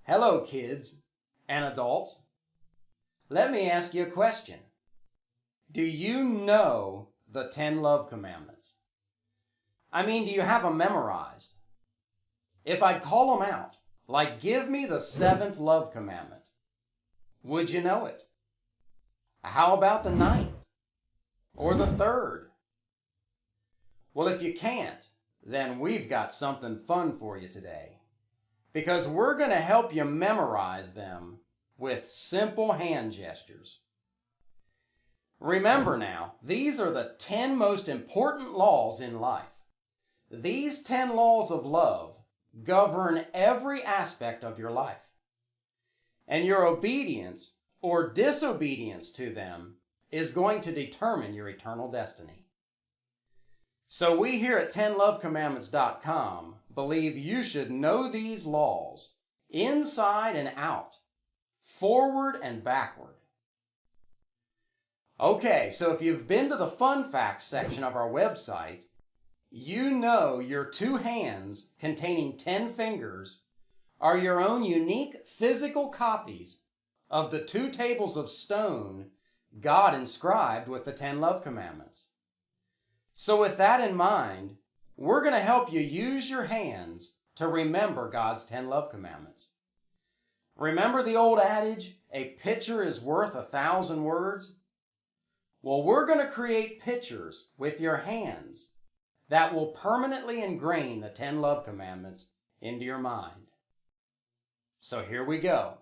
Hello, kids and adults. Let me ask you a question. Do you know the 10 love commandments? I mean, do you have them memorized? If I'd call them out, like give me the 7th love commandment, would you know it? How about the 9th or the 3rd? Well, if you can't, then we've got something fun for you today, because we're going to help you memorize them with simple hand gestures. Remember now, these are the 10 most important laws in life. These 10 laws of love govern every aspect of your life. And your obedience or disobedience to them is going to determine your eternal destiny. So we here at 10lovecommandments.com believe you should know these laws inside and out, forward and backward. Okay, so if you've been to the fun facts section of our website, you know your 2 hands containing 10 fingers are your own unique physical copies of the 2 tables of stone God inscribed with the 10 love commandments. So with that in mind, we're going to help you use your hands to remember God's 10 love commandments. Remember the old adage, a picture is worth 1,000 words? Well, we're going to create pictures with your hands that will permanently ingrain the 10 love commandments into your mind. So here we go.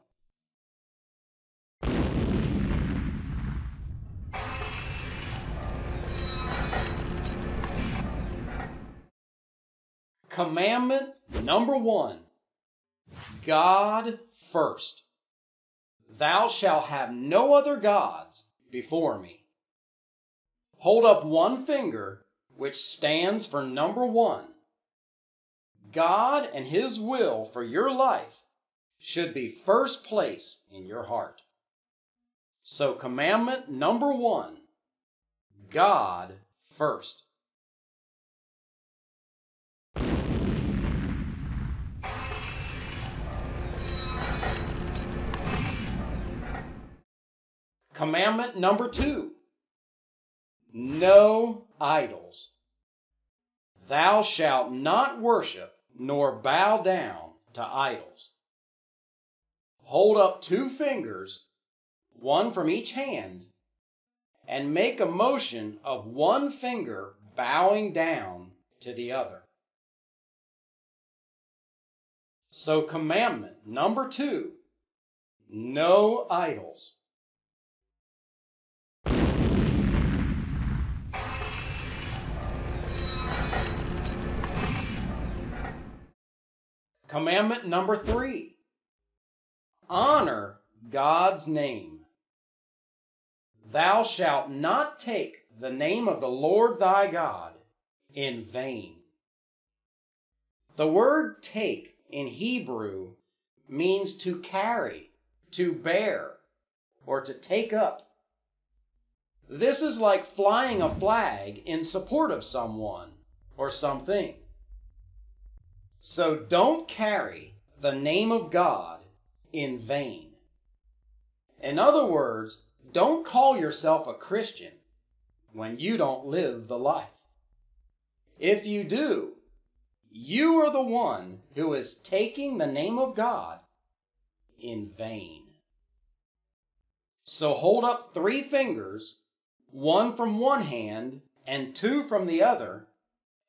Commandment number 1, God first. Thou shalt have no other gods before me. Hold up one finger, which stands for number 1. God and His will for your life should be first place in your heart. So commandment number 1, God first. Commandment number 2, no idols. Thou shalt not worship nor bow down to idols. Hold up 2 fingers, one from each hand, and make a motion of one finger bowing down to the other. So commandment number 2, no idols. Commandment number 3, honor God's name. Thou shalt not take the name of the Lord thy God in vain. The word take in Hebrew means to carry, to bear, or to take up. This is like flying a flag in support of someone or something. So don't carry the name of God in vain. In other words, don't call yourself a Christian when you don't live the life. If you do, you are the one who is taking the name of God in vain. So hold up 3 fingers, one from one hand and 2 from the other,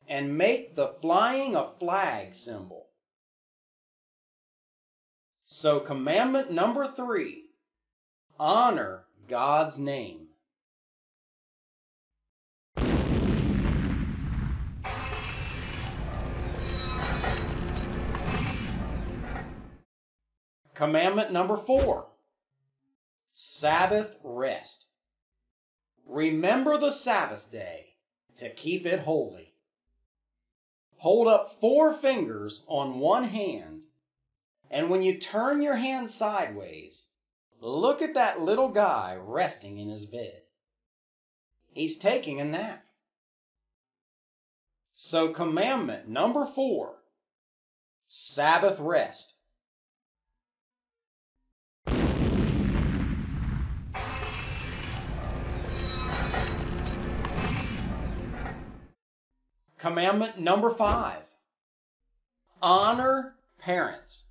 and make the flying a flag symbol. So commandment number 3, honor God's name. Commandment number 4, Sabbath rest. Remember the Sabbath day to keep it holy. Hold up 4 fingers on one hand, and when you turn your hand sideways, look at that little guy resting in his bed. He's taking a nap. So commandment number 4, Sabbath rest. Commandment number 5. Honor parents.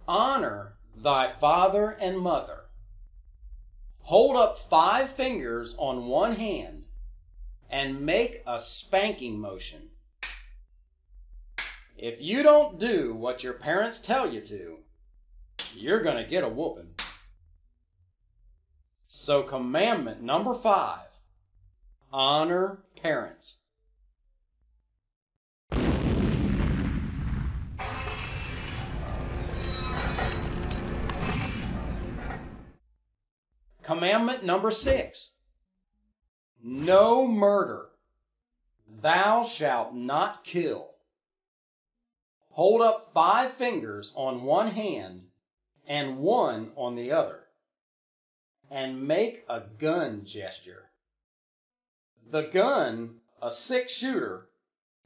Honor thy father and mother. Hold up 5 fingers on one hand and make a spanking motion. If you don't do what your parents tell you to, you're going to get a whooping. So commandment number 5, honor parents. Commandment number 6, no murder. Thou shalt not kill. Hold up 5 fingers on one hand and one on the other, and make a gun gesture. The gun, a 6-shooter,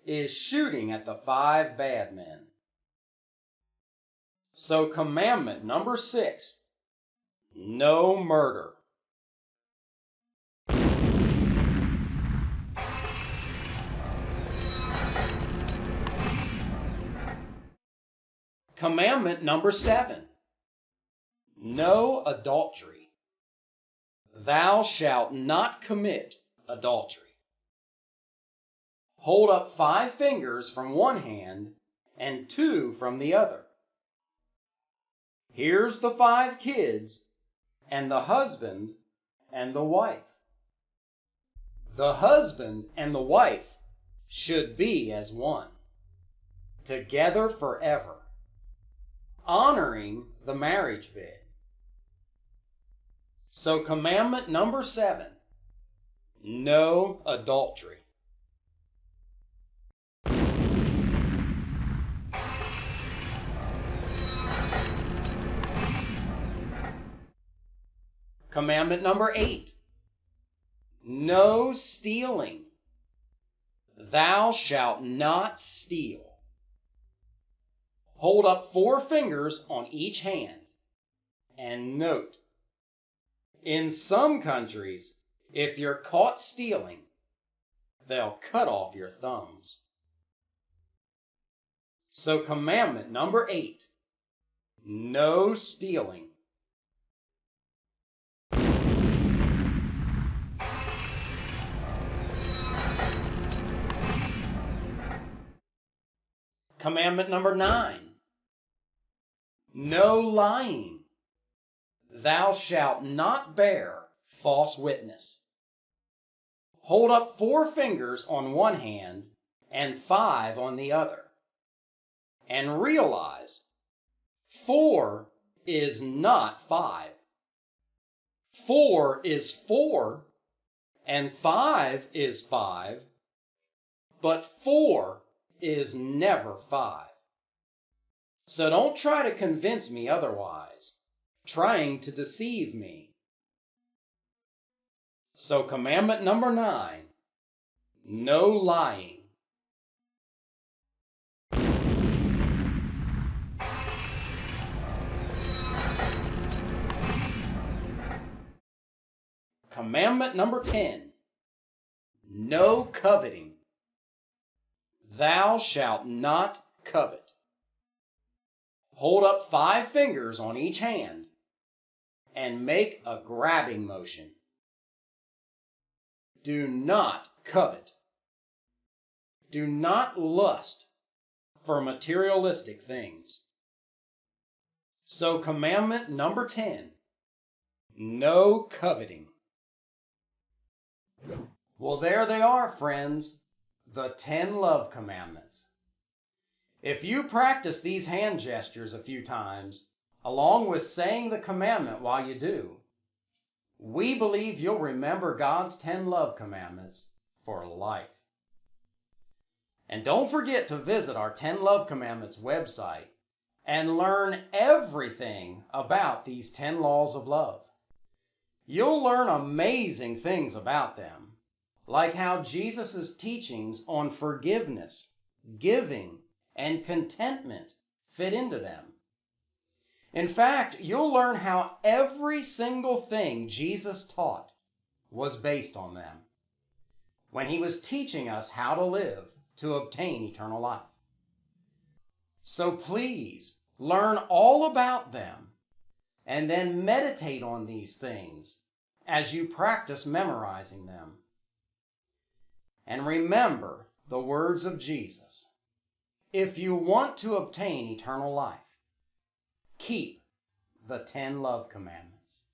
is shooting at the 5 bad men. So commandment number 6, no murder. Commandment number 7, no adultery. Thou shalt not commit adultery. Hold up 5 fingers from one hand and 2 from the other. Here's the 5 kids and the husband and the wife. The husband and the wife should be as one, together forever, honoring the marriage bed. So commandment number 7, no adultery. Commandment number 8, no stealing. Thou shalt not steal. Hold up 4 fingers on each hand. And note, in some countries, if you're caught stealing, they'll cut off your thumbs. So commandment number 8, no stealing. Commandment number 9, no lying. Thou shalt not bear false witness. Hold up 4 fingers on one hand and 5 on the other. And realize 4 is not 5. 4 is 4 and 5 is 5, but 4 is never 5. So don't try to convince me otherwise, trying to deceive me. So commandment number 9, no lying. Commandment number 10, no coveting. Thou shalt not covet. Hold up 5 fingers on each hand and make a grabbing motion. Do not covet. Do not lust for materialistic things. So commandment number 10, no coveting. Well, there they are, friends. The 10 love commandments. If you practice these hand gestures a few times, along with saying the commandment while you do, we believe you'll remember God's 10 love commandments for life. And don't forget to visit our 10 Love Commandments website and learn everything about these 10 laws of love. You'll learn amazing things about them, like how Jesus' teachings on forgiveness, giving, and contentment fit into them. In fact, you'll learn how every single thing Jesus taught was based on them. when he was teaching us how to live to obtain eternal life. So please learn all about them and then meditate on these things as you practice memorizing them. And remember the words of Jesus. If you want to obtain eternal life, keep the 10 love commandments.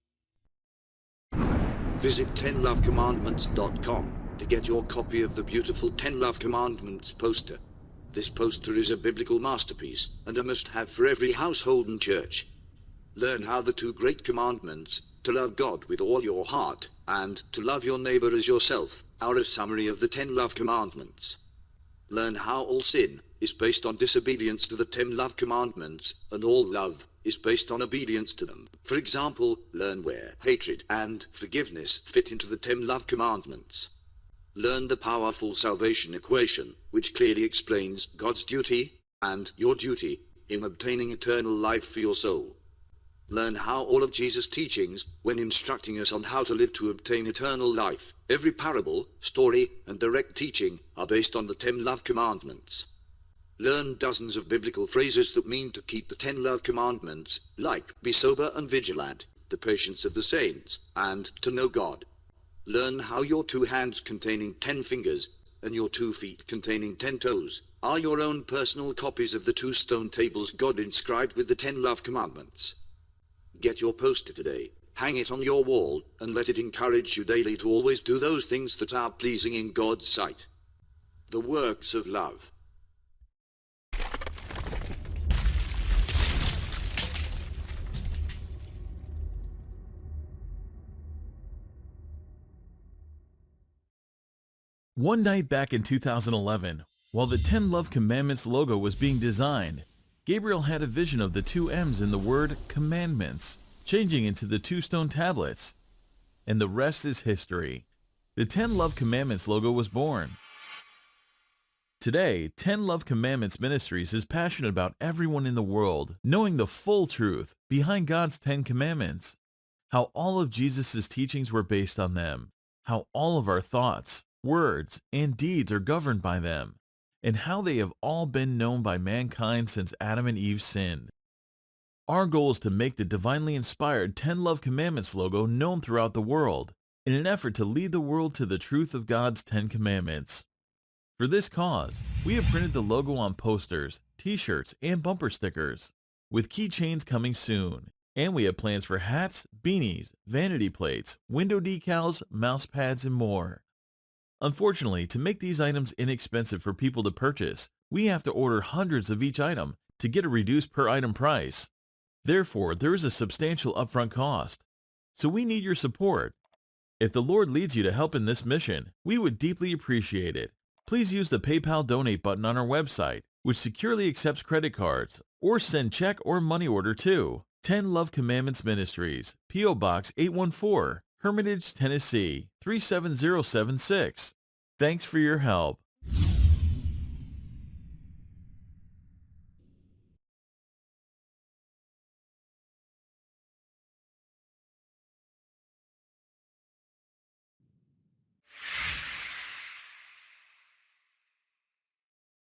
Visit 10lovecommandments.com to get your copy of the beautiful 10 Love Commandments poster. This poster is a biblical masterpiece and a must-have for every household and church. Learn how the two great commandments, to love God with all your heart and to love your neighbor as yourself, are a summary of the 10 Love Commandments. Learn how all sin is based on disobedience to the 10 Love Commandments and all love is based on obedience to them. For example, learn where hatred and forgiveness fit into the 10 Love Commandments. Learn the powerful salvation equation, which clearly explains God's duty and your duty in obtaining eternal life for your soul. Learn how all of Jesus' teachings, when instructing us on how to live to obtain eternal life, every parable, story, and direct teaching are based on the 10 Love Commandments. Learn dozens of biblical phrases that mean to keep the 10 Love Commandments, like be sober and vigilant, the patience of the saints, and to know God. Learn how your 2 hands containing 10 fingers and your 2 feet containing 10 toes are your own personal copies of the 2 stone tables God inscribed with the 10 Love Commandments. Get your poster today, hang it on your wall, and let it encourage you daily to always do those things that are pleasing in God's sight. The works of love. One night back in 2011, while the 10 Love Commandments logo was being designed, Gabriel had a vision of the 2 M's in the word commandments, changing into the 2 stone tablets. And the rest is history. The 10 Love Commandments logo was born. Today, 10 Love Commandments Ministries is passionate about everyone in the world knowing the full truth behind God's 10 Commandments, how all of Jesus' teachings were based on them, how all of our thoughts, words, and deeds are governed by them, and how they have all been known by mankind since Adam and Eve sinned. Our goal is to make the divinely inspired 10 Love Commandments logo known throughout the world, in an effort to lead the world to the truth of God's 10 Commandments. For this cause, we have printed the logo on posters, t-shirts, and bumper stickers, with keychains coming soon. And we have plans for hats, beanies, vanity plates, window decals, mouse pads, and more. Unfortunately, to make these items inexpensive for people to purchase, we have to order hundreds of each item to get a reduced per item price. Therefore, there is a substantial upfront cost. So we need your support. If the Lord leads you to help in this mission, we would deeply appreciate it. Please use the PayPal donate button on our website, which securely accepts credit cards, or send check or money order to 10 Love Commandments Ministries, P.O. Box 814, Hermitage, Tennessee 37076. Thanks for your help.